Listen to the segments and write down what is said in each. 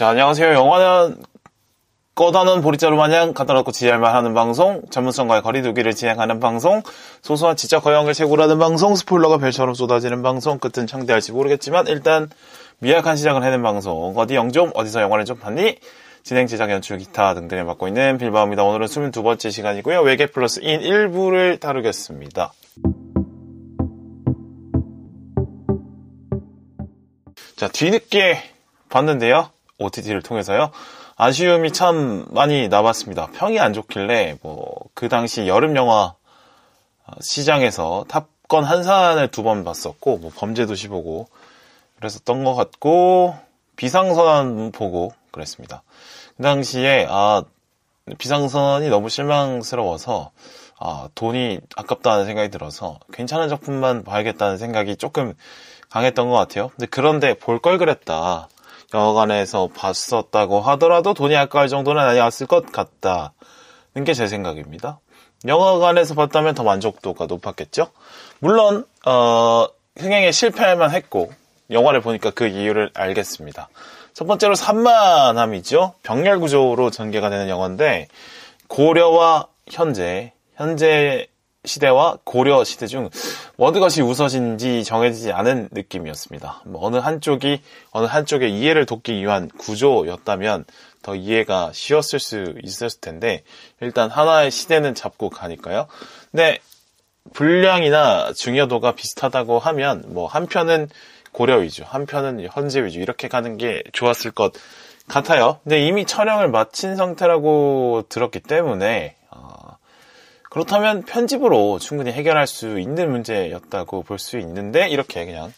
자, 안녕하세요. 영화는 꺼다는 보리자루 마냥 갖다놓고 지랄만 하는 방송, 전문성과의 거리두기를 진행하는 방송, 소소한 지적 허영을 채굴하는 방송, 스포일러가 별처럼 쏟아지는 방송, 끝은 창대할지 모르겠지만 일단 미약한 시작을 해낸 방송, 어디 영좀, 어디서 영화를 좀 봤니? 진행, 제작, 연출, 기타 등등을 맡고 있는 빌바오입니다. 오늘은 22번째 시간이고요. 외계 플러스인 1부를 다루겠습니다. 자, 뒤늦게 봤는데요. OTT를 통해서요. 아쉬움이 참 많이 남았습니다. 평이 안 좋길래 그 당시 여름 영화 시장에서 탑건 한산을 2번 봤었고, 범죄도시 보고 그랬었던 것 같고, 비상선언 보고 그랬습니다. 그 당시에 비상선언이 너무 실망스러워서 돈이 아깝다는 생각이 들어서 괜찮은 작품만 봐야겠다는 생각이 조금 강했던 것 같아요. 근데 그런데 볼 걸 그랬다. 영화관에서 봤었다고 하더라도 돈이 아까울 정도는 아니었을 것 같다는 게 제 생각입니다. 영화관에서 봤다면 더 만족도가 높았겠죠? 물론 흥행에 실패할만 했고 영화를 보니까 그 이유를 알겠습니다. 첫 번째로 산만함이죠. 병렬 구조로 전개가 되는 영화인데 고려와 현재 시대와 고려 시대 중 어느 것이 우선인지 정해지지 않은 느낌이었습니다. 어느 한쪽의 이해를 돕기 위한 구조였다면 더 이해가 쉬웠을 수 있었을 텐데, 일단 하나의 시대는 잡고 가니까요. 근데 분량이나 중요도가 비슷하다고 하면 한 편은 고려 위주, 한 편은 현재 위주 이렇게 가는 게 좋았을 것 같아요. 근데 이미 촬영을 마친 상태라고 들었기 때문에 그렇다면 편집으로 충분히 해결할 수 있는 문제였다고 볼 수 있는데, 이렇게 그냥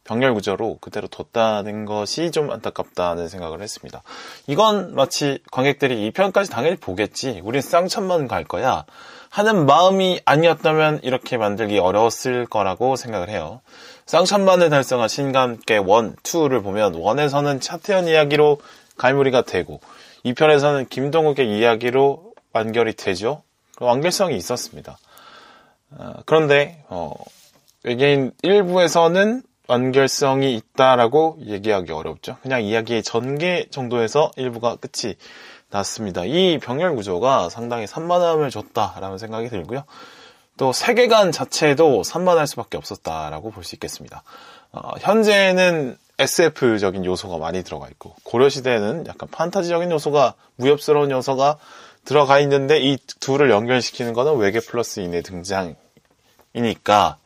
병렬 구조로 그대로 뒀다는 것이 좀 안타깝다는 생각을 했습니다. 이건 마치 관객들이 2편까지 당연히 보겠지, 우린 쌍천만 갈 거야 하는 마음이 아니었다면 이렇게 만들기 어려웠을 거라고 생각을 해요. 쌍천만을 달성한 신감께 1, 2를 보면 1에서는 차태현 이야기로 갈무리가 되고 2편에서는 김동욱의 이야기로 완결이 되죠. 완결성이 있었습니다. 그런데 외계인 1부에서는 완결성이 있다라고 얘기하기 어렵죠. 그냥 이야기의 전개 정도에서 1부가 끝이 났습니다. 이 병렬 구조가 상당히 산만함을 줬다라는 생각이 들고요. 또 세계관 자체도 산만할 수밖에 없었다라고 볼 수 있겠습니다. 현재는 SF적인 요소가 많이 들어가 있고, 고려시대에는 약간 판타지적인 요소가, 무협스러운 요소가 들어가 있는데, 이 둘을 연결시키는 거는 외계 플러스인의 등장이니까,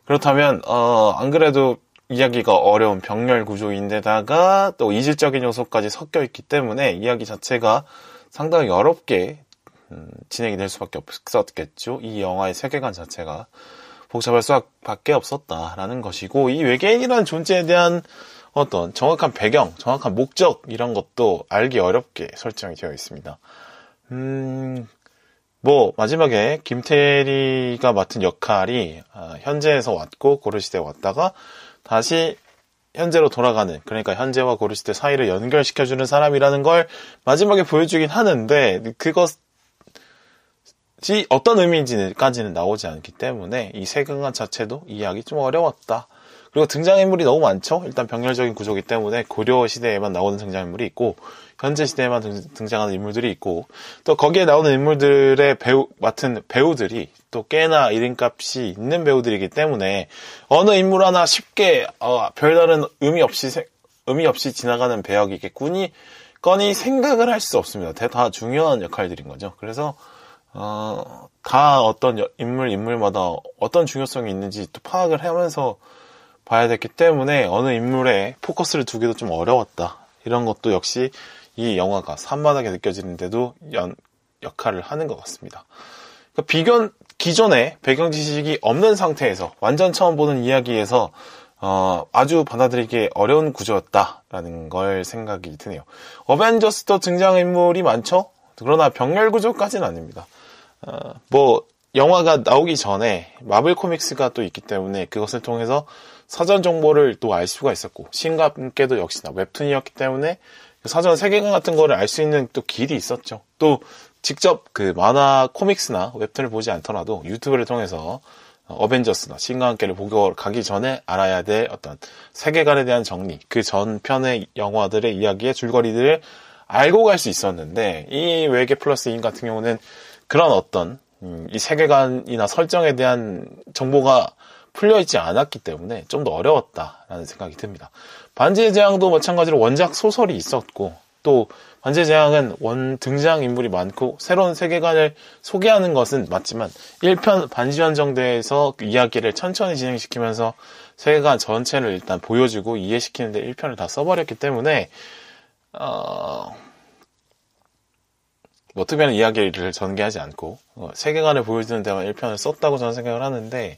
그렇다면 안 그래도 이야기가 어려운 병렬 구조인데다가 또 이질적인 요소까지 섞여 있기 때문에 이야기 자체가 상당히 어렵게 진행이 될 수밖에 없었겠죠. 이 영화의 세계관 자체가 복잡할 수밖에 없었다라는 것이고, 이 외계인이라는 존재에 대한 어떤 정확한 배경, 정확한 목적, 이런 것도 알기 어렵게 설정이 되어 있습니다. 마지막에 김태리가 맡은 역할이 현재에서 왔고 고려시대에 왔다가 다시 현재로 돌아가는, 그러니까 현재와 고려시대 사이를 연결시켜주는 사람이라는 걸 마지막에 보여주긴 하는데, 그것이 어떤 의미인지까지는 나오지 않기 때문에 이 세계관 자체도 이해하기 좀 어려웠다. 그리고 등장인물이 너무 많죠. 일단 병렬적인 구조이기 때문에 고려 시대에만 나오는 등장인물이 있고, 현재 시대에만 등장하는 인물들이 있고, 또 거기에 나오는 인물들의 맡은 배우들이 또 꽤나 이름값이 있는 배우들이기 때문에 어느 인물 하나 쉽게 별다른 의미 없이 지나가는 배역이겠군이 거니 생각을 할 수 없습니다. 다 중요한 역할들인 거죠. 그래서 다 어떤 인물마다 어떤 중요성이 있는지 또 파악을 하면서 봐야 됐기 때문에 어느 인물에 포커스를 두기도 좀 어려웠다. 이런 것도 역시 이 영화가 산만하게 느껴지는데도 역할을 하는 것 같습니다. 그러니까 기존에 배경 지식이 없는 상태에서 완전 처음 보는 이야기에서 아주 받아들이기 어려운 구조였다라는 걸 생각이 드네요. 어벤져스도 등장인물이 많죠? 그러나 병렬 구조까지는 아닙니다. 영화가 나오기 전에 마블 코믹스가 또 있기 때문에 그것을 통해서 사전 정보를 또 알 수가 있었고, 신과 함께도 역시나 웹툰이었기 때문에 사전 세계관 같은 거를 알 수 있는 또 길이 있었죠. 또 직접 그 만화 코믹스나 웹툰을 보지 않더라도 유튜브를 통해서 어벤져스나 신과 함께를 보고 가기 전에 알아야 될 어떤 세계관에 대한 정리, 그 전 편의 영화들의 이야기의 줄거리들을 알고 갈 수 있었는데, 이 외계 플러스 2인 같은 경우는 그런 어떤 이 세계관이나 설정에 대한 정보가 풀려있지 않았기 때문에 좀 더 어려웠다라는 생각이 듭니다. 반지의 제왕도 마찬가지로 원작 소설이 있었고, 또 반지의 제왕은 등장인물이 많고 새로운 세계관을 소개하는 것은 맞지만 1편 반지연정대에서 이야기를 천천히 진행시키면서 세계관 전체를 일단 보여주고 이해시키는데 1편을 다 써버렸기 때문에 특별한 이야기를 전개하지 않고 세계관을 보여주는 데만 1편을 썼다고 저는 생각을 하는데,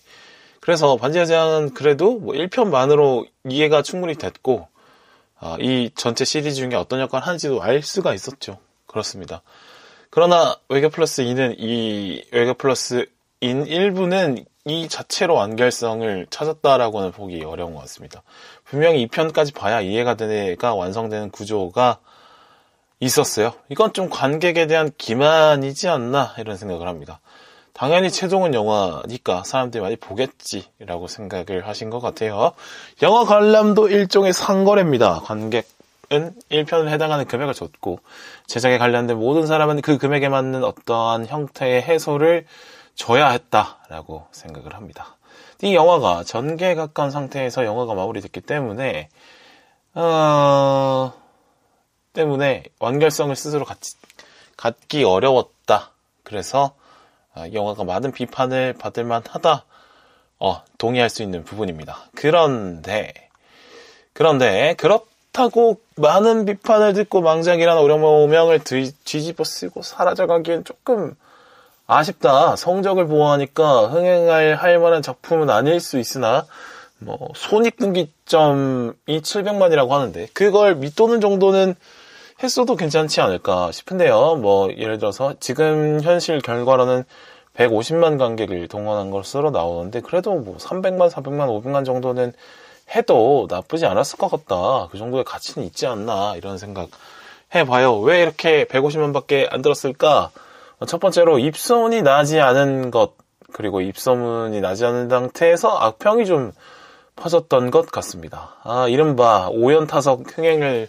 그래서 반지의 제왕은 그래도 1편만으로 이해가 충분히 됐고 이 전체 시리즈 중에 어떤 역할을 하는지도 알 수가 있었죠. 그렇습니다. 그러나 외계 플러스 2는 이 외계 플러스 인 1부는 이 자체로 완결성을 찾았다라고는 보기 어려운 것 같습니다. 분명히 2편까지 봐야 이해가 되가 완성되는 구조가 있었어요. 이건 좀 관객에 대한 기만이지 않나 이런 생각을 합니다. 당연히 최종은 영화니까 사람들이 많이 보겠지라고 생각을 하신 것 같아요. 영화 관람도 일종의 상거래입니다. 관객은 1편을 해당하는 금액을 줬고 제작에 관련된 모든 사람은 그 금액에 맞는 어떠한 형태의 해소를 줘야 했다라고 생각을 합니다. 이 영화가 전개에 가까운 상태에서 영화가 마무리됐기 때문에 완결성을 스스로 갖기 어려웠다. 그래서 영화가 많은 비판을 받을 만하다. 동의할 수 있는 부분입니다. 그런데 그렇다고 많은 비판을 듣고 망작이라는 오명을 뒤집어 쓰고 사라져가기엔 조금 아쉽다. 성적을 보아하니까 흥행할 만한 작품은 아닐 수 있으나 손익분기점이 700만이라고 하는데 그걸 밑도는 정도는 했어도 괜찮지 않을까 싶은데요. 예를 들어서 지금 현실 결과로는 150만 관객을 동원한 것으로 나오는데 그래도 300만, 400만, 500만 정도는 해도 나쁘지 않았을 것 같다. 그 정도의 가치는 있지 않나 이런 생각 해봐요. 왜 이렇게 150만밖에 안 들었을까? 첫 번째로 입소문이 나지 않은 것, 그리고 입소문이 나지 않은 상태에서 악평이 좀 퍼졌던 것 같습니다. 이른바 5연타석 흥행을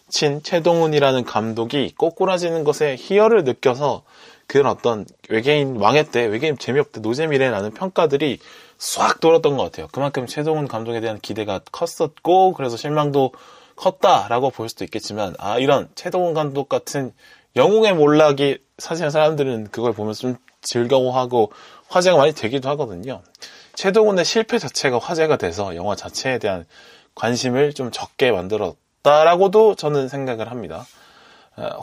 친 최동훈이라는 감독이 꼬꾸라지는 것에 희열을 느껴서 그런 어떤 외계인 망했대, 외계인 재미없대, 노잼이래라는 평가들이 싹 돌았던 것 같아요. 그만큼 최동훈 감독에 대한 기대가 컸었고 그래서 실망도 컸다라고 볼 수도 있겠지만 이런 최동훈 감독 같은 영웅의 몰락이 사실 사람들은 그걸 보면서 좀 즐거워하고 화제가 많이 되기도 하거든요. 최동훈의 실패 자체가 화제가 돼서 영화 자체에 대한 관심을 좀 적게 만들었다라고도 저는 생각을 합니다.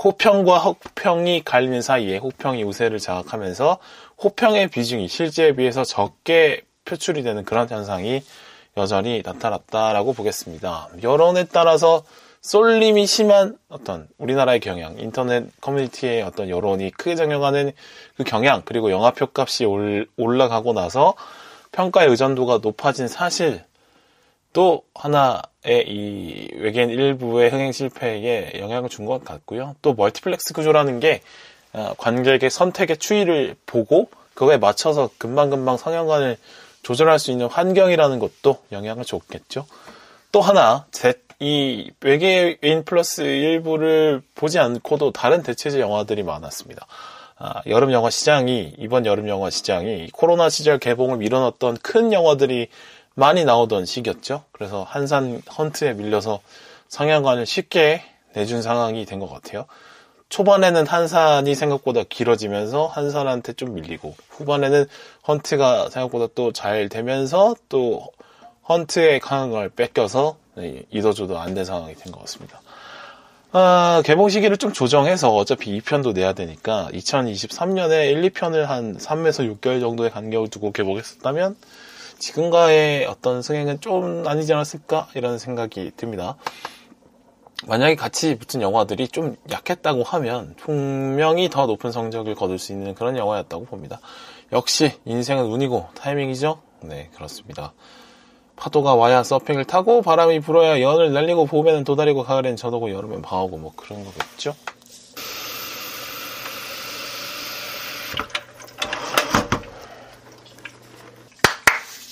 호평과 혹평이 갈리는 사이에 호평이 우세를 장악하면서 호평의 비중이 실제에 비해서 적게 표출이 되는 그런 현상이 여전히 나타났다라고 보겠습니다. 여론에 따라서 쏠림이 심한 어떤 우리나라의 경향, 인터넷 커뮤니티의 어떤 여론이 크게 작용하는 그 경향, 그리고 영화표 값이 올라가고 나서 평가의 의존도가 높아진 사실, 또 하나의 이 외계인 일부의 흥행 실패에 영향을 준 것 같고요. 또 멀티플렉스 구조라는 게 관객의 선택의 추이를 보고 그거에 맞춰서 금방금방 상영관을 조절할 수 있는 환경이라는 것도 영향을 줬겠죠. 또 하나, 이 외계인 플러스 일부를 보지 않고도 다른 대체제 영화들이 많았습니다. 이번 여름 영화 시장이 코로나 시절 개봉을 미뤄놨던 큰 영화들이 많이 나오던 시기였죠. 그래서 한산 헌트에 밀려서 상영관을 쉽게 내준 상황이 된 것 같아요. 초반에는 한산이 생각보다 길어지면서 한산한테 좀 밀리고, 후반에는 헌트가 생각보다 또 잘 되면서 또 헌트의 강을 뺏겨서 이도저도 안 된 상황이 된 것 같습니다. 개봉 시기를 좀 조정해서 어차피 2편도 내야 되니까 2023년에 1, 2편을 한 3에서 6개월 정도의 간격을 두고 개봉했었다면 지금과의 어떤 승행은 좀 아니지 않았을까? 이런 생각이 듭니다. 만약에 같이 붙은 영화들이 좀 약했다고 하면 분명히 더 높은 성적을 거둘 수 있는 그런 영화였다고 봅니다. 역시 인생은 운이고 타이밍이죠? 네, 그렇습니다. 파도가 와야 서핑을 타고 바람이 불어야 연을 날리고 봄에는 도다리고 가을엔 젖오고 여름엔 방하고 그런 거겠죠?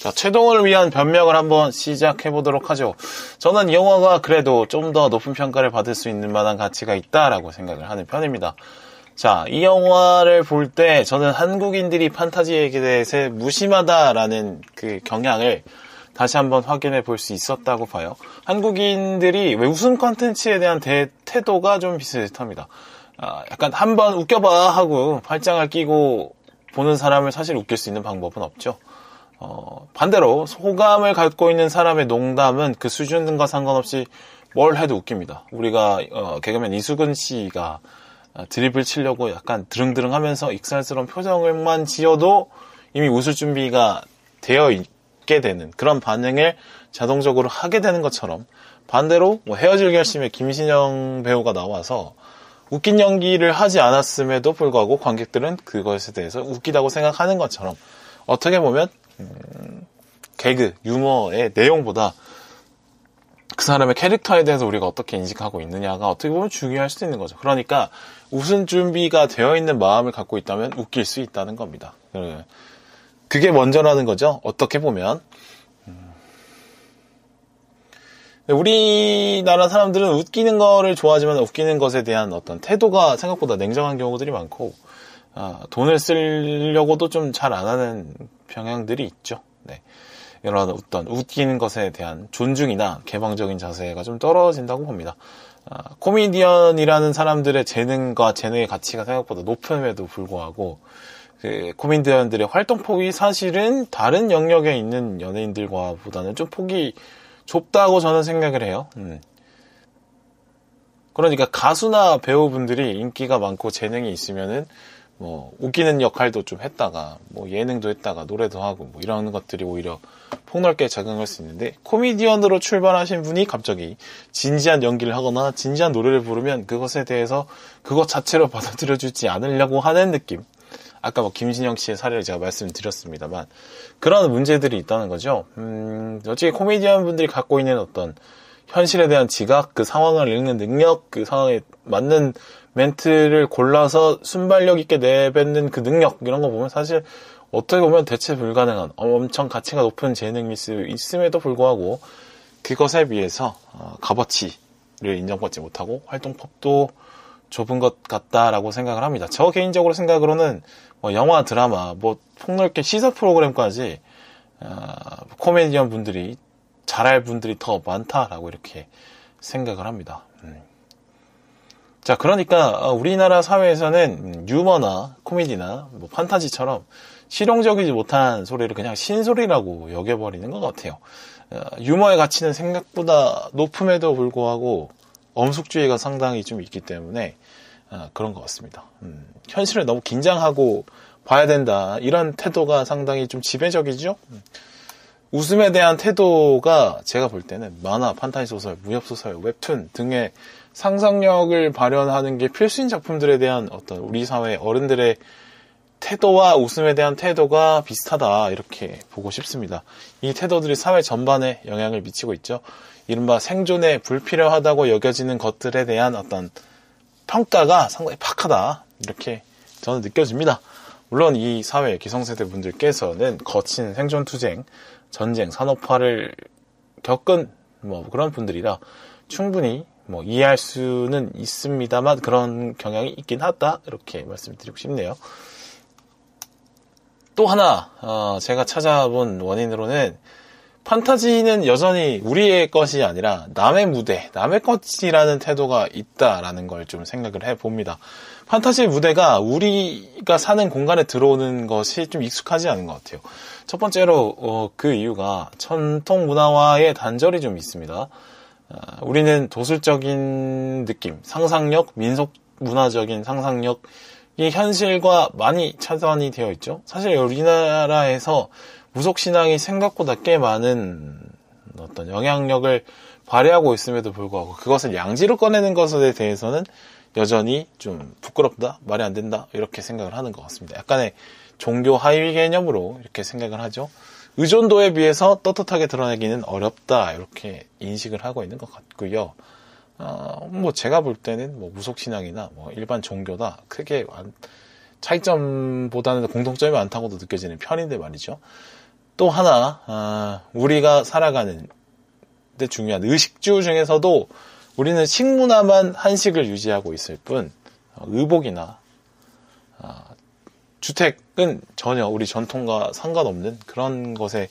자, 최동을 위한 변명을 한번 시작해 보도록 하죠. 저는 이 영화가 그래도 좀 더 높은 평가를 받을 수 있는 만한 가치가 있다라고 생각을 하는 편입니다. 자, 이 영화를 볼 때 저는 한국인들이 판타지에 대해서 무심하다라는 그 경향을 다시 한번 확인해 볼 수 있었다고 봐요. 한국인들이 왜 웃음 콘텐츠에 대한 태도가 좀 비슷합니다. 약간 한번 웃겨봐 하고 팔짱을 끼고 보는 사람을 사실 웃길 수 있는 방법은 없죠. 반대로 호감을 갖고 있는 사람의 농담은 그 수준 등과 상관없이 뭘 해도 웃깁니다. 우리가 개그맨 이수근 씨가 드립을 치려고 약간 드릉드릉 하면서 익살스러운 표정을만 지어도 이미 웃을 준비가 되어 있게 되는 그런 반응을 자동적으로 하게 되는 것처럼, 반대로 헤어질 결심에 김신영 배우가 나와서 웃긴 연기를 하지 않았음에도 불구하고 관객들은 그것에 대해서 웃기다고 생각하는 것처럼, 어떻게 보면 개그, 유머의 내용보다 그 사람의 캐릭터에 대해서 우리가 어떻게 인식하고 있느냐가 어떻게 보면 중요할 수도 있는 거죠. 그러니까 웃을 준비가 되어 있는 마음을 갖고 있다면 웃길 수 있다는 겁니다. 그게 먼저라는 거죠. 어떻게 보면. 우리나라 사람들은 웃기는 거를 좋아하지만 웃기는 것에 대한 어떤 태도가 생각보다 냉정한 경우들이 많고, 돈을 쓰려고도 좀 잘 안 하는 경향들이 있죠. 네. 이런 어떤 웃기는 것에 대한 존중이나 개방적인 자세가 좀 떨어진다고 봅니다. 코미디언이라는 사람들의 재능과 재능의 가치가 생각보다 높음에도 불구하고, 그 코미디언들의 활동폭이 사실은 다른 영역에 있는 연예인들과 보다는 좀 폭이 좁다고 저는 생각을 해요. 그러니까 가수나 배우분들이 인기가 많고 재능이 있으면은 뭐 웃기는 역할도 좀 했다가 뭐 예능도 했다가 노래도 하고 뭐 이런 것들이 오히려 폭넓게 작용할 수 있는데, 코미디언으로 출발하신 분이 갑자기 진지한 연기를 하거나 진지한 노래를 부르면 그것에 대해서 그것 자체로 받아들여주지 않으려고 하는 느낌. 아까 뭐 김신영 씨의 사례를 제가 말씀드렸습니다만 그런 문제들이 있다는 거죠. 어차피 코미디언 분들이 갖고 있는 어떤 현실에 대한 지각, 그 상황을 읽는 능력, 그 상황에 맞는 멘트를 골라서 순발력 있게 내뱉는 그 능력, 이런 거 보면 사실 어떻게 보면 대체 불가능한 엄청 가치가 높은 재능이 있음에도 불구하고 그것에 비해서 값어치를 인정받지 못하고 활동폭도 좁은 것 같다라고 생각을 합니다. 저 개인적으로 생각으로는 뭐 영화, 드라마, 뭐 폭넓게 시사 프로그램까지 코미디언 분들이 잘할 분들이 더 많다라고 이렇게 생각을 합니다. 자, 그러니까 우리나라 사회에서는 유머나 코미디나 뭐 판타지처럼 실용적이지 못한 소리를 그냥 신소리라고 여겨버리는 것 같아요. 유머의 가치는 생각보다 높음에도 불구하고 엄숙주의가 상당히 좀 있기 때문에 그런 것 같습니다. 현실을 너무 긴장하고 봐야 된다, 이런 태도가 상당히 좀 지배적이죠. 웃음에 대한 태도가 제가 볼 때는 만화, 판타지 소설, 무협 소설, 웹툰 등의 상상력을 발현하는 게 필수인 작품들에 대한 어떤 우리 사회 어른들의 태도와 웃음에 대한 태도가 비슷하다, 이렇게 보고 싶습니다. 이 태도들이 사회 전반에 영향을 미치고 있죠. 이른바 생존에 불필요하다고 여겨지는 것들에 대한 어떤 평가가 상당히 박하다, 이렇게 저는 느껴집니다. 물론 이 사회 기성세대 분들께서는 거친 생존투쟁, 전쟁, 산업화를 겪은 뭐 그런 분들이라 충분히 뭐 이해할 수는 있습니다만 그런 경향이 있긴 하다, 이렇게 말씀드리고 싶네요. 또 하나 제가 찾아본 원인으로는 판타지는 여전히 우리의 것이 아니라 남의 무대, 남의 것이라는 태도가 있다라는 걸 좀 생각을 해봅니다. 판타지 무대가 우리가 사는 공간에 들어오는 것이 좀 익숙하지 않은 것 같아요. 첫 번째로 그 이유가 전통 문화와의 단절이 좀 있습니다. 우리는 도술적인 느낌, 상상력, 민속 문화적인 상상력, 이 현실과 많이 차단이 되어 있죠. 사실 우리나라에서 무속신앙이 생각보다 꽤 많은 어떤 영향력을 발휘하고 있음에도 불구하고 그것을 양지로 꺼내는 것에 대해서는 여전히 좀 부끄럽다, 말이 안 된다, 이렇게 생각을 하는 것 같습니다. 약간의 종교 하위 개념으로 이렇게 생각을 하죠. 의존도에 비해서 떳떳하게 드러내기는 어렵다, 이렇게 인식을 하고 있는 것 같고요. 뭐 제가 볼 때는 뭐 무속신앙이나 뭐 일반 종교다 크게 차이점보다는 공통점이 많다고도 느껴지는 편인데 말이죠. 또 하나, 우리가 살아가는 데 중요한 의식주 중에서도 우리는 식문화만 한식을 유지하고 있을 뿐, 의복이나 주택은 전혀 우리 전통과 상관없는 그런 것에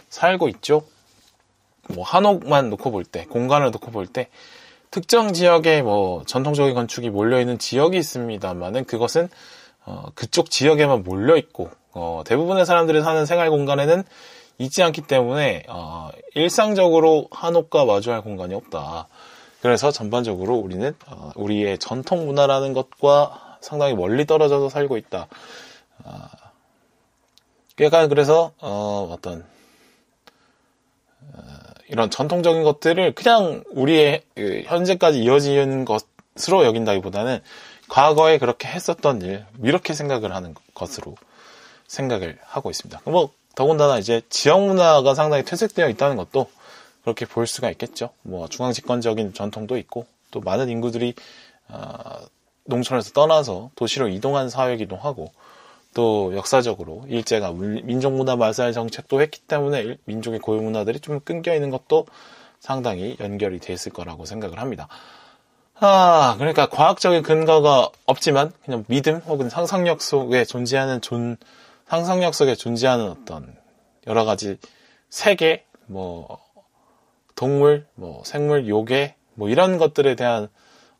살고 있죠. 뭐 한옥만 놓고 볼 때, 공간을 놓고 볼 때 특정 지역에 뭐 전통적인 건축이 몰려있는 지역이 있습니다만은 그것은 그쪽 지역에만 몰려있고 대부분의 사람들이 사는 생활 공간에는 있지 않기 때문에 일상적으로 한옥과 마주할 공간이 없다. 그래서 전반적으로 우리는 우리의 전통 문화라는 것과 상당히 멀리 떨어져서 살고 있다. 약간 그래서 어떤 이런 전통적인 것들을 그냥 우리의 현재까지 이어지는 것으로 여긴다기보다는 과거에 그렇게 했었던 일, 이렇게 생각을 하는 것으로 생각을 하고 있습니다. 뭐 더군다나 이제 지역 문화가 상당히 퇴색되어 있다는 것도 그렇게 볼 수가 있겠죠. 뭐 중앙 집권적인 전통도 있고 또 많은 인구들이 농촌에서 떠나서 도시로 이동한 사회이기도 하고 또 역사적으로 일제가 민족문화 말살 정책도 했기 때문에 민족의 고유 문화들이 좀 끊겨 있는 것도 상당히 연결이 돼 있을 거라고 생각을 합니다. 그러니까 과학적인 근거가 없지만 그냥 믿음 혹은 상상력 속에 존재하는 어떤 여러 가지 세계, 뭐 동물, 뭐 생물, 요괴, 뭐 이런 것들에 대한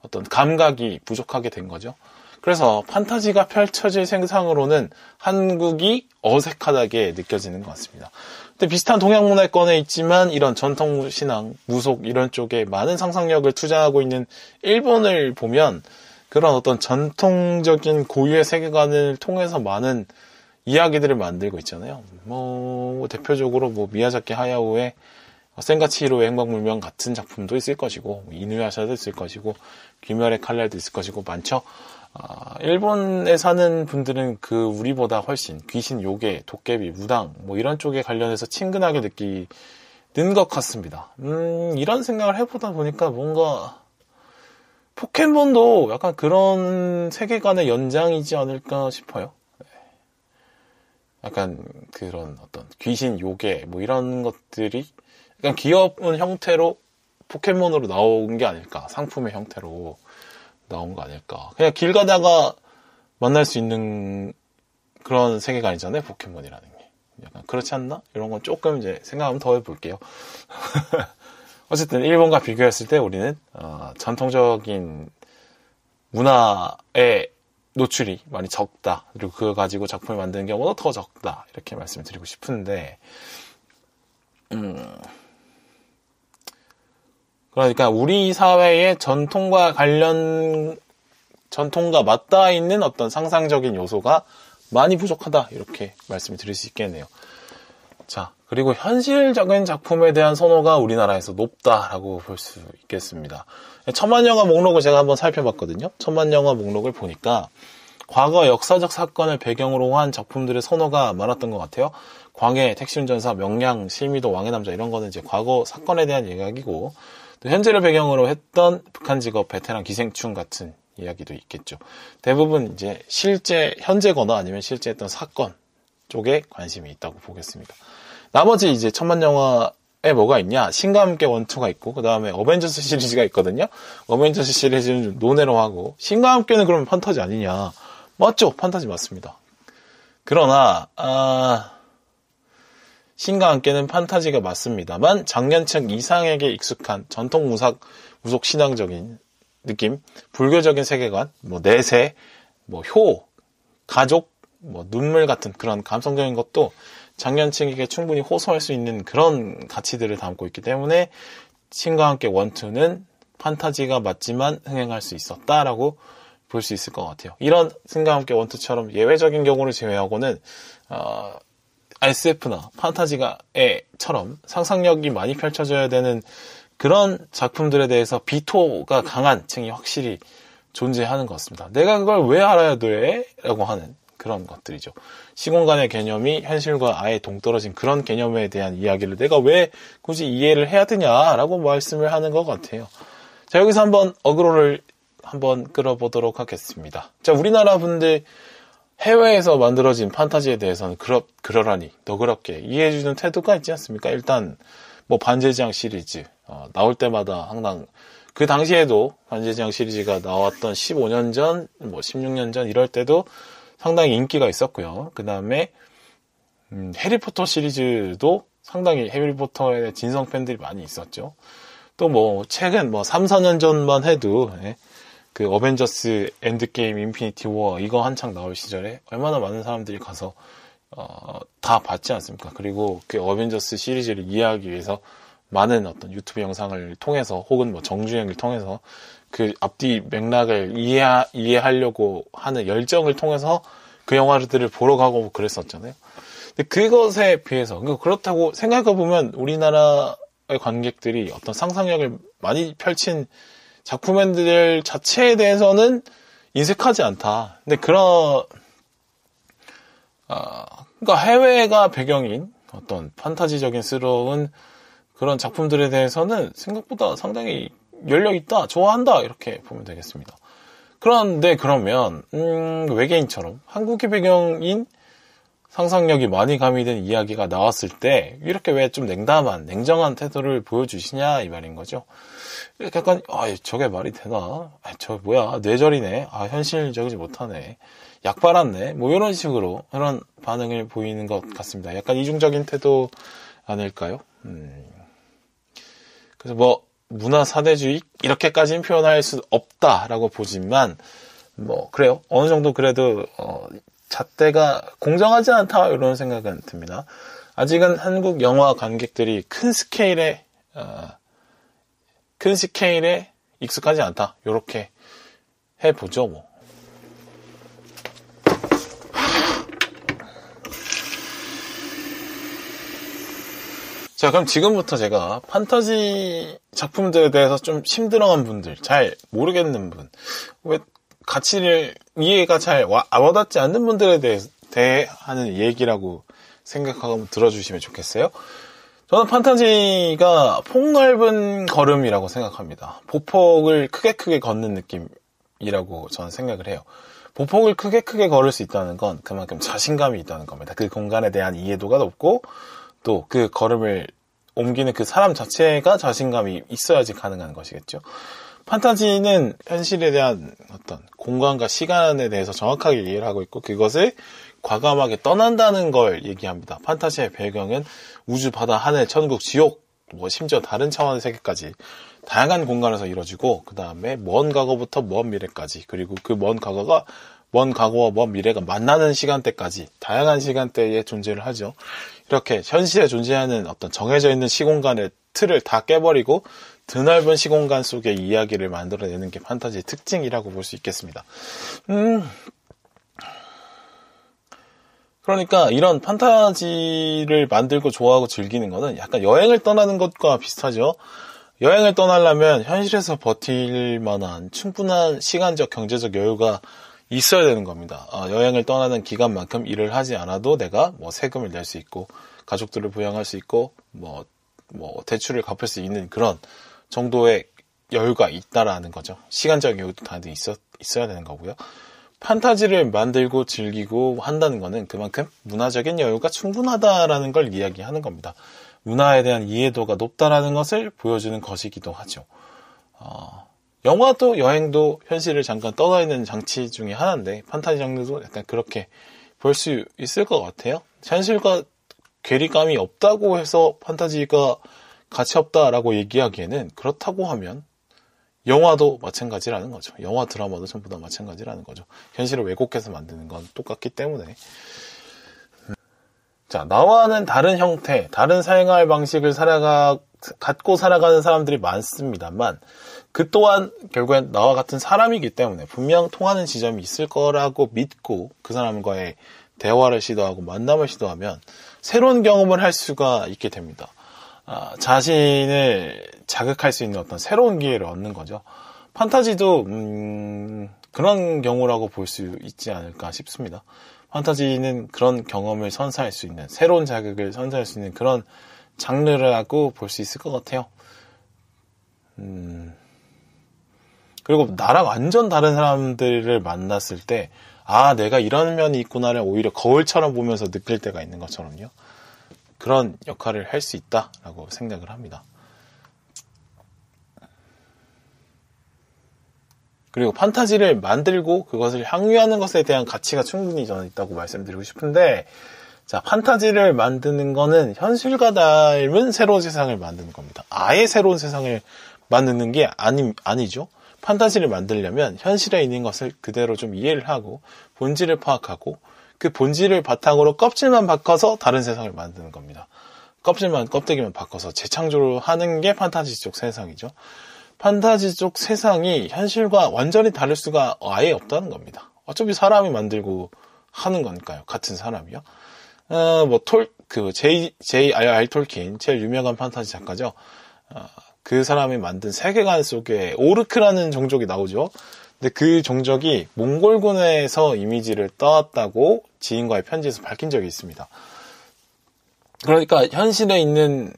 어떤 감각이 부족하게 된 거죠. 그래서 판타지가 펼쳐질 생상으로는 한국이 어색하다게 느껴지는 것 같습니다. 근데 비슷한 동양 문화권에 있지만 이런 전통 신앙, 무속 이런 쪽에 많은 상상력을 투자하고 있는 일본을 보면 그런 어떤 전통적인 고유의 세계관을 통해서 많은 이야기들을 만들고 있잖아요. 뭐 대표적으로 뭐 미야자키 하야오의 센가치히로의 행방불명 같은 작품도 있을 것이고 이누야샤도 있을 것이고 귀멸의 칼날도 있을 것이고 많죠. 일본에 사는 분들은 우리보다 훨씬 귀신, 요괴, 도깨비, 무당 뭐 이런 쪽에 관련해서 친근하게 느끼는 것 같습니다. 이런 생각을 해보다 보니까 뭔가 포켓몬도 약간 그런 세계관의 연장이지 않을까 싶어요. 약간 그런 어떤 귀신, 요괴 뭐 이런 것들이 약간 귀여운 형태로 포켓몬으로 나온 게 아닐까, 상품의 형태로 나온 거 아닐까. 그냥 길 가다가 만날 수 있는 그런 세계관이잖아요, 포켓몬이라는 게. 약간 그렇지 않나? 이런 건 조금 이제 생각 한번 더 해볼게요. 어쨌든 일본과 비교했을 때 우리는 전통적인 문화의 노출이 많이 적다. 그리고 그거 가지고 작품을 만드는 경우도 더 적다. 이렇게 말씀을 드리고 싶은데 그러니까 우리 사회의 전통과 맞닿아 있는 어떤 상상적인 요소가 많이 부족하다. 이렇게 말씀을 드릴 수 있겠네요. 자, 그리고 현실적인 작품에 대한 선호가 우리나라에서 높다라고 볼 수 있겠습니다. 천만영화 목록을 제가 한번 살펴봤거든요. 천만영화 목록을 보니까 과거 역사적 사건을 배경으로 한 작품들의 선호가 많았던 것 같아요. 광해, 택시운전사, 명량, 실미도, 왕의 남자 이런 거는 이제 과거 사건에 대한 이야기고 또 현재를 배경으로 했던 북한 직업 베테랑 기생충 같은 이야기도 있겠죠. 대부분 이제 실제 현재거나 아니면 실제 했던 사건 쪽에 관심이 있다고 보겠습니다. 나머지 이제 천만영화에 뭐가 있냐? 신과 함께 원투가 있고 그 다음에 어벤져스 시리즈가 있거든요. 어벤져스 시리즈는 좀 논외로 하고 신과 함께는 그러면 판타지 아니냐? 맞죠? 판타지 맞습니다. 그러나 신과 함께는 판타지가 맞습니다만 장년층 이상에게 익숙한 전통 무속 신앙적인 느낌, 불교적인 세계관, 뭐 내세, 뭐 효, 가족, 뭐 눈물 같은 그런 감성적인 것도 장년층에게 충분히 호소할 수 있는 그런 가치들을 담고 있기 때문에 신과 함께 원투는 판타지가 맞지만 흥행할 수 있었다라고 볼 수 있을 것 같아요. 이런 신과 함께 원투처럼 예외적인 경우를 제외하고는 SF나 판타지가처럼 상상력이 많이 펼쳐져야 되는 그런 작품들에 대해서 비토가 강한 층이 확실히 존재하는 것 같습니다. 내가 그걸 왜 알아야 돼? 라고 하는 그런 것들이죠. 시공간의 개념이 현실과 아예 동떨어진 그런 개념에 대한 이야기를 내가 왜 굳이 이해를 해야 되냐라고 말씀을 하는 것 같아요. 자, 여기서 한번 어그로를 한번 끌어보도록 하겠습니다. 자, 우리나라 분들 해외에서 만들어진 판타지에 대해서는 그러라니 너그럽게 이해해주는 태도가 있지 않습니까? 일단 뭐 반지의 시리즈 나올 때마다 항상 그 당시에도 반지의 시리즈가 나왔던 15년 전, 뭐 16년 전 이럴 때도 상당히 인기가 있었고요. 그 다음에 해리포터 시리즈도 상당히 해리포터에 대한 진성 팬들이 많이 있었죠. 또 뭐 최근 뭐 3, 4년 전만 해도 그 어벤져스 엔드게임 인피니티 워 이거 한창 나올 시절에 얼마나 많은 사람들이 가서 다 봤지 않습니까? 그리고 그 어벤져스 시리즈를 이해하기 위해서 많은 어떤 유튜브 영상을 통해서 혹은 뭐 정주행을 통해서 그 앞뒤 맥락을 이해하려고 하는 열정을 통해서 그 영화들을 보러 가고 그랬었잖아요. 근데 그것에 비해서 그렇다고 생각해보면 우리나라의 관객들이 어떤 상상력을 많이 펼친 작품들 자체에 대해서는 인색하지 않다. 근데 그러니까 해외가 배경인 어떤 판타지적인스러운 그런 작품들에 대해서는 생각보다 상당히 열려있다, 좋아한다, 이렇게 보면 되겠습니다. 그런데 그러면, 외계인처럼 한국의 배경인 상상력이 많이 가미된 이야기가 나왔을 때, 이렇게 왜 좀 냉정한 태도를 보여주시냐, 이 말인 거죠. 약간, 저게 말이 되나? 저 뭐야, 뇌절이네. 현실적이지 못하네. 약 빨았네. 뭐 이런 식으로, 그런 반응을 보이는 것 같습니다. 약간 이중적인 태도 아닐까요? 그래서 뭐 문화 사대주의 이렇게까지는 표현할 수 없다라고 보지만 뭐 그래요. 어느 정도 그래도 잣대가 공정하지 않다 이런 생각은 듭니다. 아직은 한국 영화 관객들이 큰 스케일에 익숙하지 않다. 이렇게 해보죠 뭐. 자, 그럼 지금부터 제가 판타지 작품들에 대해서 좀 심드렁한 분들, 잘 모르겠는 분, 왜 가치를 이해가 잘 와닿지 않는 분들에 대해 하는 얘기라고 생각하고 들어주시면 좋겠어요. 저는 판타지가 폭넓은 걸음이라고 생각합니다. 보폭을 크게 걷는 느낌이라고 저는 생각을 해요. 보폭을 크게 걸을 수 있다는 건 그만큼 자신감이 있다는 겁니다. 그 공간에 대한 이해도가 높고 또 그 걸음을 옮기는 그 사람 자체가 자신감이 있어야지 가능한 것이겠죠. 판타지는 현실에 대한 어떤 공간과 시간에 대해서 정확하게 이해를 하고 있고 그것을 과감하게 떠난다는 걸 얘기합니다. 판타지의 배경은 우주, 바다, 하늘, 천국, 지옥, 뭐 심지어 다른 차원의 세계까지 다양한 공간에서 이루어지고 그 다음에 먼 과거부터 먼 미래까지 그리고 그 먼 과거와 먼 미래가 만나는 시간대까지 다양한 시간대에 존재를 하죠. 이렇게 현실에 존재하는 어떤 정해져 있는 시공간의 틀을 다 깨버리고 드넓은 시공간 속의 이야기를 만들어내는 게 판타지의 특징이라고 볼 수 있겠습니다. 그러니까 이런 판타지를 만들고 좋아하고 즐기는 거는 약간 여행을 떠나는 것과 비슷하죠. 여행을 떠나려면 현실에서 버틸 만한 충분한 시간적, 경제적 여유가 있어야 되는 겁니다. 여행을 떠나는 기간만큼 일을 하지 않아도 내가 뭐 세금을 낼 수 있고 가족들을 부양할 수 있고 뭐 대출을 갚을 수 있는 그런 정도의 여유가 있다라는 거죠. 시간적 여유도 다들 있어야 되는 거고요. 판타지를 만들고 즐기고 한다는 거는 그만큼 문화적인 여유가 충분하다라는 걸 이야기하는 겁니다. 문화에 대한 이해도가 높다라는 것을 보여주는 것이기도 하죠. 영화도 여행도 현실을 잠깐 떠나있는 장치 중에 하나인데 판타지 장르도 약간 그렇게 볼 수 있을 것 같아요. 현실과 괴리감이 없다고 해서 판타지가 가치 없다라고 얘기하기에는 그렇다고 하면 영화도 마찬가지라는 거죠. 영화, 드라마도 전부 다 마찬가지라는 거죠. 현실을 왜곡해서 만드는 건 똑같기 때문에. 자, 나와는 다른 형태, 다른 생활 방식을 갖고 살아가는 사람들이 많습니다만 그 또한 결국엔 나와 같은 사람이기 때문에 분명 통하는 지점이 있을 거라고 믿고 그 사람과의 대화를 시도하고 만남을 시도하면 새로운 경험을 할 수가 있게 됩니다. 자신을 자극할 수 있는 어떤 새로운 기회를 얻는 거죠. 판타지도 그런 경우라고 볼 수 있지 않을까 싶습니다. 판타지는 그런 경험을 선사할 수 있는, 새로운 자극을 선사할 수 있는 그런 장르라고 볼 수 있을 것 같아요. 그리고 나랑 완전 다른 사람들을 만났을 때 아, 내가 이런 면이 있구나를 오히려 거울처럼 보면서 느낄 때가 있는 것처럼요. 그런 역할을 할 수 있다라고 생각을 합니다. 그리고 판타지를 만들고 그것을 향유하는 것에 대한 가치가 충분히 저는 있다고 말씀드리고 싶은데, 자, 판타지를 만드는 거는 현실과 닮은 새로운 세상을 만드는 겁니다. 아예 새로운 세상을 만드는 게 아니죠. 판타지를 만들려면 현실에 있는 것을 그대로 좀 이해를 하고 본질을 파악하고 그 본질을 바탕으로 껍질만 바꿔서 다른 세상을 만드는 겁니다. 껍데기만 바꿔서 재창조를 하는 게 판타지 쪽 세상이죠. 판타지 쪽 세상이 현실과 완전히 다를 수가 아예 없다는 겁니다. 어차피 사람이 만들고 하는 거니까요. 같은 사람이요. J.R.R. 톨킨, 제일 유명한 판타지 작가죠. 그 사람이 만든 세계관 속에 오르크라는 종족이 나오죠. 근데 그 종족이 몽골군에서 이미지를 따왔다고 지인과의 편지에서 밝힌 적이 있습니다. 그러니까 현실에 있는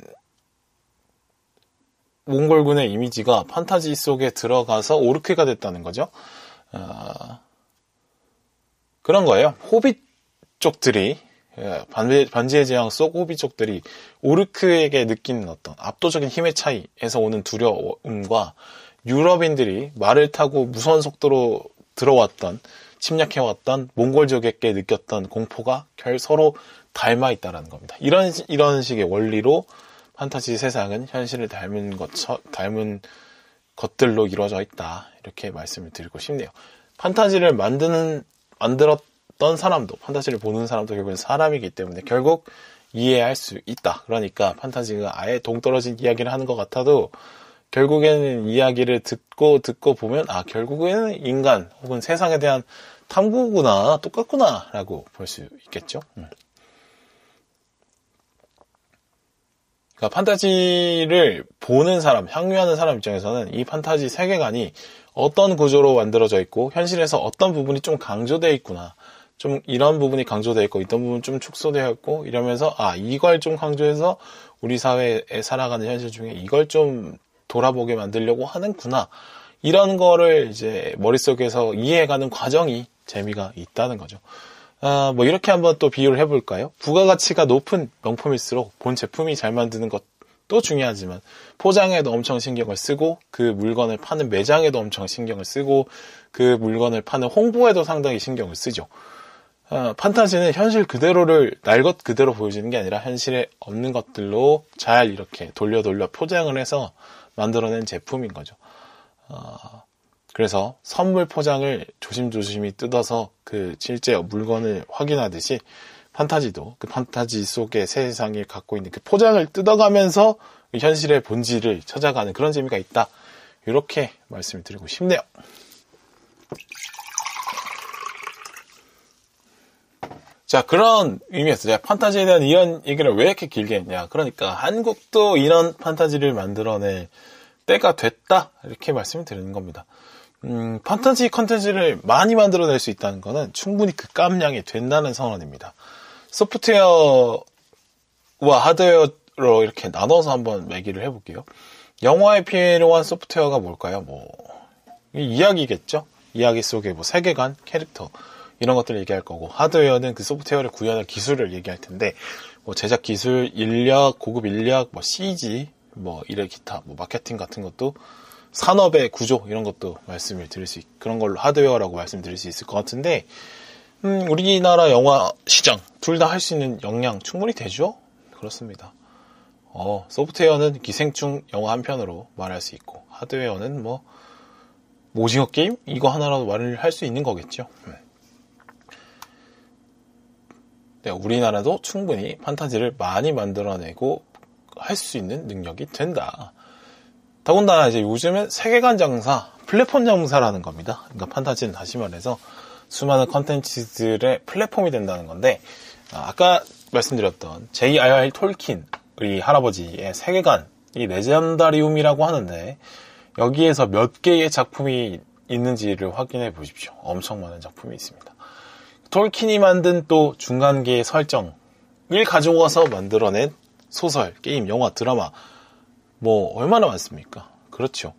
몽골군의 이미지가 판타지 속에 들어가서 오르크가 됐다는 거죠. 그런 거예요. 호빗 쪽들이, 반지의 제왕 속 호빗 쪽들이 오르크에게 느끼는 어떤 압도적인 힘의 차이에서 오는 두려움과 유럽인들이 말을 타고 무서운 속도로 들어왔던, 침략해왔던 몽골족에게 느꼈던 공포가 서로 닮아 있다는 겁니다. 이런 식의 원리로 판타지 세상은 현실을 닮은 것들로 이루어져 있다. 이렇게 말씀을 드리고 싶네요. 판타지를 만들었던 사람도, 판타지를 보는 사람도 결국은 사람이기 때문에 결국 이해할 수 있다. 그러니까 판타지가 아예 동떨어진 이야기를 하는 것 같아도 결국에는 이야기를 듣고 보면 결국에는 인간 혹은 세상에 대한 탐구구나, 똑같구나 라고 볼 수 있겠죠. 그러니까 판타지를 보는 사람, 향유하는 사람 입장에서는 이 판타지 세계관이 어떤 구조로 만들어져 있고 현실에서 어떤 부분이 좀 강조되어 있구나, 좀 이런 부분이 강조되어 있고 이런 부분 좀 축소되어 있고 이러면서 이걸 좀 강조해서 우리 사회에 살아가는 현실 중에 이걸 좀 돌아보게 만들려고 하는구나, 이런 거를 이제 머릿속에서 이해해가는 과정이 재미가 있다는 거죠. 이렇게 한번 또 비유를 해볼까요? 부가가치가 높은 명품일수록 본 제품이 잘 만드는 것도 중요하지만 포장에도 엄청 신경을 쓰고 그 물건을 파는 매장에도 엄청 신경을 쓰고 그 물건을 파는 홍보에도 상당히 신경을 쓰죠. 판타지는 현실 그대로를 날 것 그대로 보여주는 게 아니라 현실에 없는 것들로 잘 이렇게 돌려 포장을 해서 만들어낸 제품인 거죠. 그래서 선물 포장을 조심조심히 뜯어서 그 실제 물건을 확인하듯이 판타지도 그 판타지 속의 세상이 갖고 있는 그 포장을 뜯어가면서 현실의 본질을 찾아가는 그런 재미가 있다. 이렇게 말씀을 드리고 싶네요. 자, 그런 의미에서 제가 판타지에 대한 이런 얘기를 왜 이렇게 길게 했냐. 그러니까 한국도 이런 판타지를 만들어낼 때가 됐다. 이렇게 말씀을 드리는 겁니다. 판타지 컨텐츠를 많이 만들어낼 수 있다는 것은 충분히 그 깜냥이 된다는 선언입니다. 소프트웨어와 하드웨어로 이렇게 나눠서 한번 얘기를 해볼게요. 영화에 필요한 소프트웨어가 뭘까요? 이야기겠죠? 이야기 속에 세계관, 캐릭터, 이런 것들을 얘기할 거고, 하드웨어는 그 소프트웨어를 구현할 기술을 얘기할 텐데, 제작 기술, 인력, 고급 인력, CG, 이런 기타, 마케팅 같은 것도, 산업의 구조, 이런 것도 말씀을 드릴 수 그런 걸로 하드웨어라고 말씀드릴 수 있을 것 같은데, 우리나라 영화 시장, 둘 다 할 수 있는 역량 충분히 되죠? 그렇습니다. 소프트웨어는 기생충 영화 한 편으로 말할 수 있고, 하드웨어는 오징어 게임? 이거 하나라도 말을 할 수 있는 거겠죠. 네, 우리나라도 충분히 판타지를 많이 만들어내고 할 수 있는 능력이 된다. 더군다나 이제 요즘은 세계관 장사, 플랫폼 장사라는 겁니다. 그러니까 판타지는 다시 말해서 수많은 컨텐츠들의 플랫폼이 된다는 건데, 아까 말씀드렸던 J.R.R. 톨킨, 우리 할아버지의 세계관, 이 레전다리움이라고 하는데, 여기에서 몇 개의 작품이 있는지를 확인해 보십시오. 엄청 많은 작품이 있습니다. 톨킨이 만든 또 중간계의 설정을 가져와서 만들어낸 소설, 게임, 영화, 드라마, 얼마나 많습니까? 그렇죠.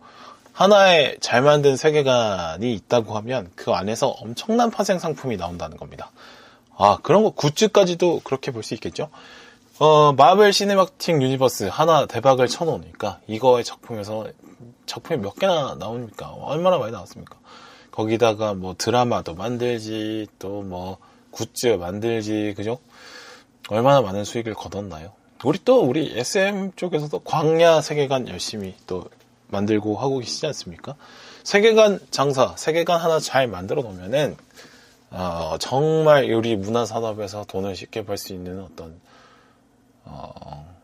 하나의 잘 만든 세계관이 있다고 하면 그 안에서 엄청난 파생 상품이 나온다는 겁니다. 그런 거 굿즈까지도 그렇게 볼 수 있겠죠. 마블 시네마틱 유니버스 하나 대박을 쳐놓으니까 이거의 작품이 몇 개나 나옵니까? 얼마나 많이 나왔습니까? 거기다가 뭐 드라마도 만들지, 또 뭐 굿즈 만들지, 그죠? 얼마나 많은 수익을 거뒀나요? 우리 SM 쪽에서도 광야 세계관 열심히 또 만들고 하고 계시지 않습니까? 세계관 장사, 세계관 하나 잘 만들어 놓으면은, 정말 우리 문화산업에서 돈을 쉽게 벌 수 있는 어떤,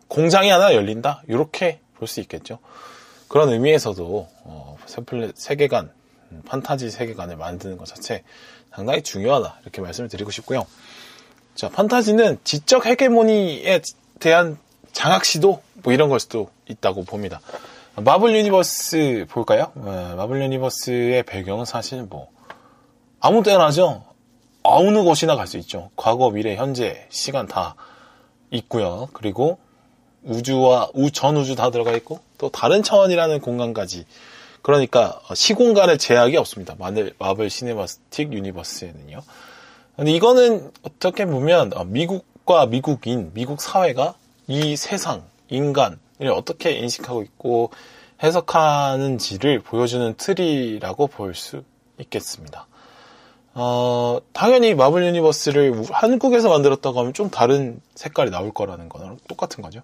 공장이 하나 열린다? 이렇게 볼 수 있겠죠. 그런 의미에서도, 세계관, 판타지 세계관을 만드는 것 자체 상당히 중요하다. 이렇게 말씀을 드리고 싶고요. 자, 판타지는 지적 헤게모니에 대한 장악시도, 뭐 이런 걸 수도 있다고 봅니다. 마블 유니버스 볼까요? 마블 유니버스의 배경은 사실 뭐, 아무 때나 하죠. 어느 곳이나 갈 수 있죠. 과거, 미래, 현재, 시간 다 있고요. 그리고 우주와 전 우주 다 들어가 있고 또 다른 차원이라는 공간까지. 그러니까 시공간의 제약이 없습니다. 마블 시네마틱 유니버스에는요. 근데 이거는 어떻게 보면 미국과 미국 사회가 이 세상, 인간을 어떻게 인식하고 있고 해석하는지를 보여주는 틀이라고 볼 수 있겠습니다. 당연히 마블 유니버스를 한국에서 만들었다고 하면 좀 다른 색깔이 나올 거라는 거랑 똑같은 거죠.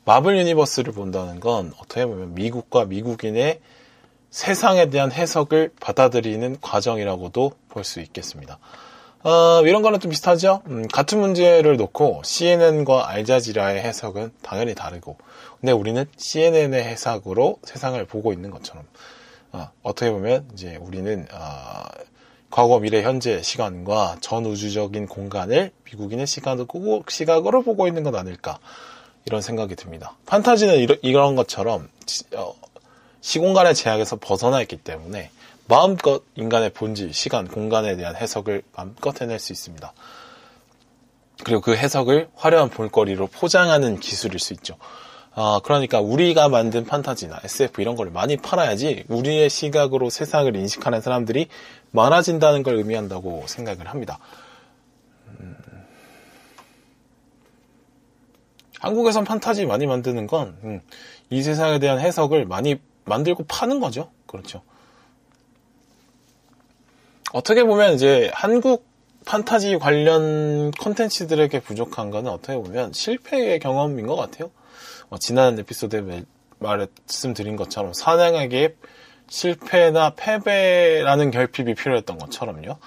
마블 유니버스를 본다는 건 어떻게 보면 미국과 미국인의 세상에 대한 해석을 받아들이는 과정이라고도 볼 수 있겠습니다. 이런 거는 좀 비슷하죠? 같은 문제를 놓고 CNN과 알자지라의 해석은 당연히 다르고, 근데 우리는 CNN의 해석으로 세상을 보고 있는 것처럼, 어떻게 보면 이제 우리는, 과거, 미래, 현재 시간과 전 우주적인 공간을 미국인의 시각으로 보고 있는 것 아닐까, 이런 생각이 듭니다. 판타지는 이런 것처럼, 시공간의 제약에서 벗어나 있기 때문에 마음껏 인간의 본질, 시간, 공간에 대한 해석을 마음껏 해낼 수 있습니다. 그리고 그 해석을 화려한 볼거리로 포장하는 기술일 수 있죠. 그러니까 우리가 만든 판타지나 SF 이런 걸 많이 팔아야지 우리의 시각으로 세상을 인식하는 사람들이 많아진다는 걸 의미한다고 생각을 합니다. 한국에선 판타지 많이 만드는 건 이 세상에 대한 해석을 많이 만들고 파는 거죠. 그렇죠. 어떻게 보면 이제 한국 판타지 관련 콘텐츠들에게 부족한 거는 어떻게 보면 실패의 경험인 것 같아요. 지난 에피소드에 말씀드린 것처럼 사냥에게 실패나 패배라는 결핍이 필요했던 것처럼요.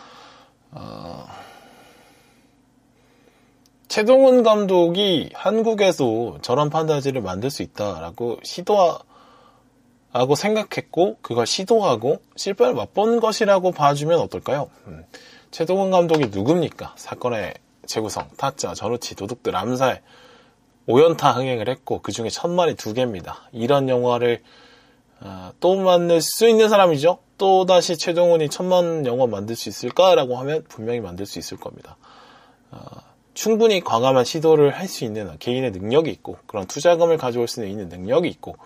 최동훈 감독이 한국에서 저런 판타지를 만들 수 있다라고 시도하고 생각했고 그걸 시도하고 실패를 맛본 것이라고 봐주면 어떨까요? 최동훈 감독이 누굽니까? 사건의 재구성, 타짜, 전우치, 도둑들, 암살, 오연타 흥행을 했고 그 중에 천만이 2개입니다. 이런 영화를 또 만들 수 있는 사람이죠. 또다시 최동훈이 1000만 영화 만들 수 있을까라고 하면 분명히 만들 수 있을 겁니다. 충분히 과감한 시도를 할 수 있는 개인의 능력이 있고 그런 투자금을 가져올 수 있는 능력이 있고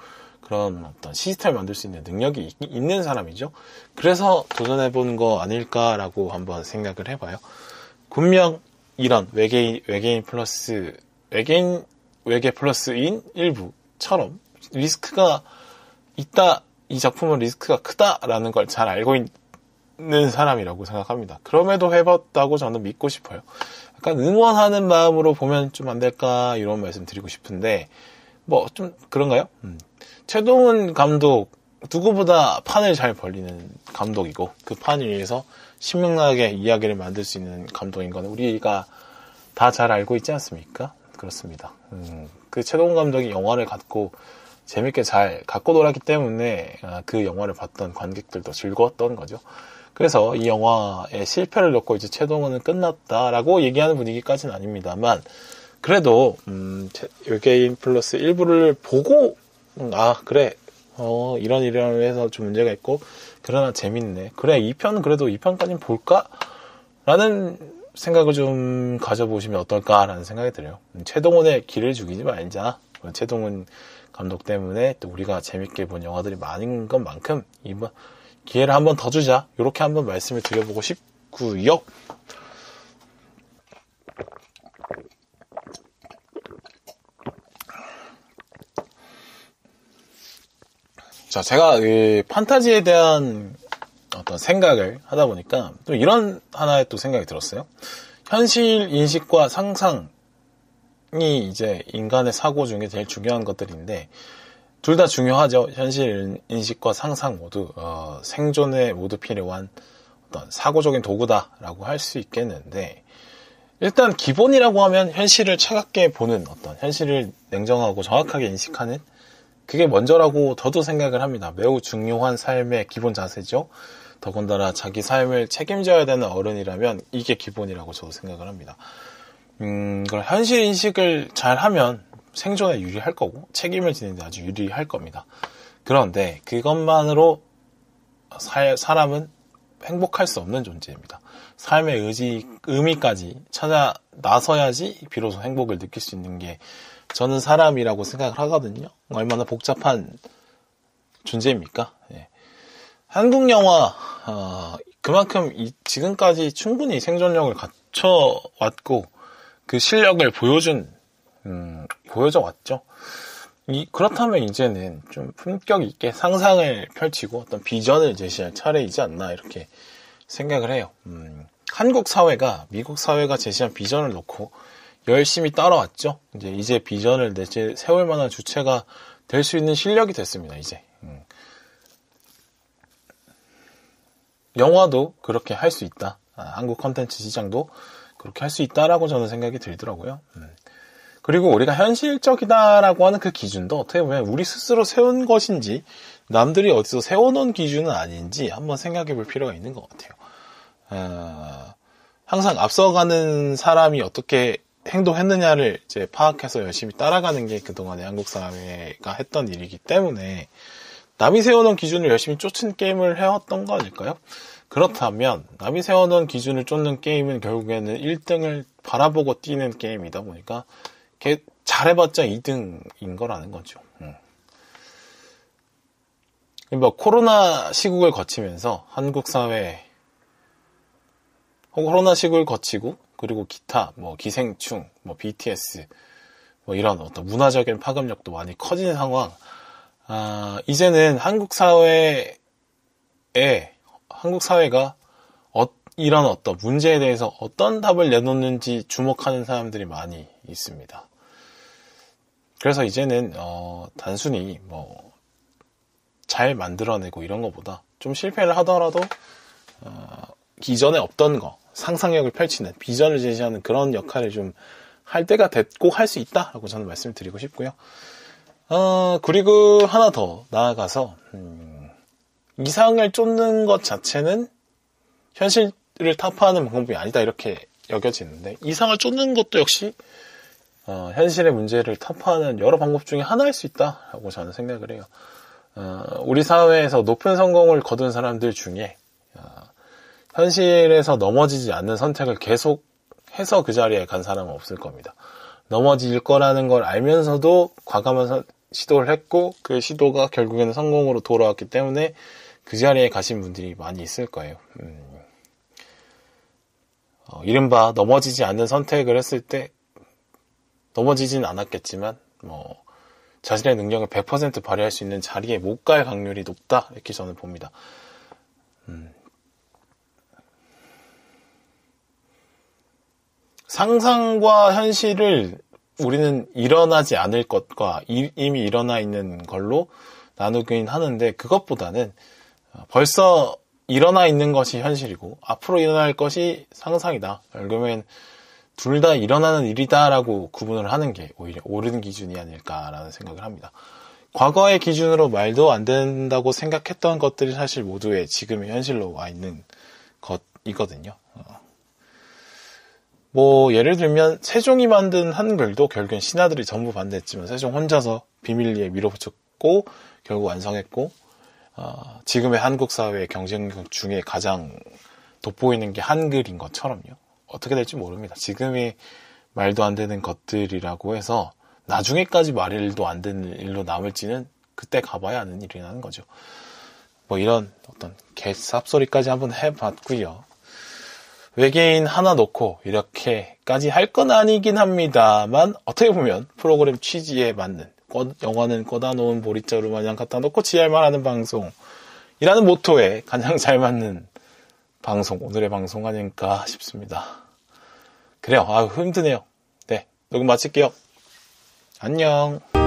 그런 어떤 시스템을 만들 수 있는 능력이 있는 사람이죠. 그래서 도전해보는 거 아닐까라고 한번 생각을 해봐요. 분명 이런 외계 플러스인 일부처럼 리스크가 있다, 이 작품은 리스크가 크다라는 걸 잘 알고 있는 사람이라고 생각합니다. 그럼에도 해봤다고 저는 믿고 싶어요. 약간 응원하는 마음으로 보면 좀 안 될까 이런 말씀 드리고 싶은데 뭐 좀 그런가요? 최동훈 감독 누구보다 판을 잘 벌리는 감독이고 그 판 위에서 신명나게 이야기를 만들 수 있는 감독인 건 우리가 다 잘 알고 있지 않습니까? 그렇습니다. 그 최동훈 감독이 영화를 갖고 재밌게 잘 갖고 놀았기 때문에 그 영화를 봤던 관객들도 즐거웠던 거죠. 그래서 이 영화의 실패를 놓고 이제 최동훈은 끝났다라고 얘기하는 분위기까지는 아닙니다만 그래도 외계인 플러스 일부를 보고 그래 이런 해서 좀 문제가 있고 그러나 재밌네. 그래 2편 그래도 2편까지는 볼까? 라는 생각을 좀 가져보시면 어떨까라는 생각이 들어요. 최동훈의 기를 죽이지 말자. 최동훈 감독 때문에 또 우리가 재밌게 본 영화들이 많은 것만큼 이번 기회를 한번 더 주자. 이렇게 한번 말씀을 드려보고 싶고요. 자, 제가 이 판타지에 대한 어떤 생각을 하다 보니까 또 이런 하나의 또 생각이 들었어요. 현실 인식과 상상이 이제 인간의 사고 중에 제일 중요한 것들인데 둘 다 중요하죠. 현실 인식과 상상 모두 생존에 모두 필요한 어떤 사고적인 도구다라고 할 수 있겠는데 일단 기본이라고 하면 현실을 차갑게 보는 어떤 현실을 냉정하고 정확하게 인식하는 그게 먼저라고 저도 생각을 합니다. 매우 중요한 삶의 기본 자세죠. 더군다나 자기 삶을 책임져야 되는 어른이라면 이게 기본이라고 저도 생각을 합니다. 그걸 현실 인식을 잘 하면 생존에 유리할 거고 책임을 지는데 아주 유리할 겁니다. 그런데 그것만으로 사람은 행복할 수 없는 존재입니다. 삶의 의미까지 찾아 나서야지 비로소 행복을 느낄 수 있는 게 저는 사람이라고 생각을 하거든요. 얼마나 복잡한 존재입니까? 예. 한국 영화 그만큼 지금까지 충분히 생존력을 갖춰왔고 그 실력을 보여져 왔죠. 그렇다면 이제는 좀 품격 있게 상상을 펼치고 어떤 비전을 제시할 차례이지 않나 이렇게 생각을 해요. 한국 사회가 미국 사회가 제시한 비전을 놓고 열심히 따라왔죠. 이제 비전을 세울 만한 주체가 될 수 있는 실력이 됐습니다. 이제 영화도 그렇게 할 수 있다. 한국 콘텐츠 시장도 그렇게 할 수 있다라고 저는 생각이 들더라고요. 그리고 우리가 현실적이다라고 하는 그 기준도 어떻게 보면 우리 스스로 세운 것인지 남들이 어디서 세워놓은 기준은 아닌지 한번 생각해 볼 필요가 있는 것 같아요. 항상 앞서가는 사람이 어떻게 행동했느냐를 이제 파악해서 열심히 따라가는 게 그동안의 한국 사회가 했던 일이기 때문에 남이 세워놓은 기준을 열심히 쫓은 게임을 해왔던 거 아닐까요? 그렇다면 남이 세워놓은 기준을 쫓는 게임은 결국에는 1등을 바라보고 뛰는 게임이다 보니까 잘해봤자 2등인 거라는 거죠. 뭐 코로나 시국을 거치면서 한국 사회 코로나 시국을 거치고 그리고 기타 뭐 기생충, 뭐 BTS 뭐 이런 어떤 문화적인 파급력도 많이 커진 상황. 이제는 한국 사회가 이런 어떤 문제에 대해서 어떤 답을 내놓는지 주목하는 사람들이 많이 있습니다. 그래서 이제는 단순히 뭐 잘 만들어내고 이런 것보다 좀 실패를 하더라도 기존에 없던 거 상상력을 펼치는 비전을 제시하는 그런 역할을 좀 할 때가 됐고 할 수 있다라고 저는 말씀을 드리고 싶고요. 그리고 하나 더 나아가서 이상을 쫓는 것 자체는 현실을 타파하는 방법이 아니다 이렇게 여겨지는데 이상을 쫓는 것도 역시 현실의 문제를 타파하는 여러 방법 중에 하나일 수 있다라고 저는 생각을 해요. 우리 사회에서 높은 성공을 거둔 사람들 중에 현실에서 넘어지지 않는 선택을 계속 해서 그 자리에 간 사람은 없을 겁니다. 넘어질 거라는 걸 알면서도 과감한 시도를 했고 그 시도가 결국에는 성공으로 돌아왔기 때문에 그 자리에 가신 분들이 많이 있을 거예요. 이른바 넘어지지 않는 선택을 했을 때 넘어지진 않았겠지만 뭐 자신의 능력을 100% 발휘할 수 있는 자리에 못 갈 확률이 높다 이렇게 저는 봅니다. 상상과 현실을 우리는 일어나지 않을 것과 이미 일어나 있는 걸로 나누긴 하는데 그것보다는 벌써 일어나 있는 것이 현실이고 앞으로 일어날 것이 상상이다. 결국엔 둘 다 일어나는 일이다라고 구분을 하는 게 오히려 옳은 기준이 아닐까라는 생각을 합니다. 과거의 기준으로 말도 안 된다고 생각했던 것들이 사실 모두의 지금의 현실로 와 있는 것이거든요. 뭐 예를 들면 세종이 만든 한글도 결국엔 신하들이 전부 반대했지만 세종 혼자서 비밀리에 밀어붙였고 결국 완성했고 지금의 한국 사회의 경쟁력 중에 가장 돋보이는 게 한글인 것처럼요. 어떻게 될지 모릅니다. 지금이 말도 안 되는 것들이라고 해서 나중에까지 말도 안 되는 일로 남을지는 그때 가봐야 아는 일이라는 거죠. 뭐 이런 어떤 개쌉소리까지 한번 해봤고요. 외계인 하나 놓고 이렇게까지 할 건 아니긴 합니다만 어떻게 보면 프로그램 취지에 맞는 영화는 꺼다 놓은 보리자루 마냥 갖다 놓고 지랄만 하는 방송이라는 모토에 가장 잘 맞는 방송, 오늘의 방송 아닐까 싶습니다. 그래요. 힘드네요. 네, 녹음 마칠게요. 안녕.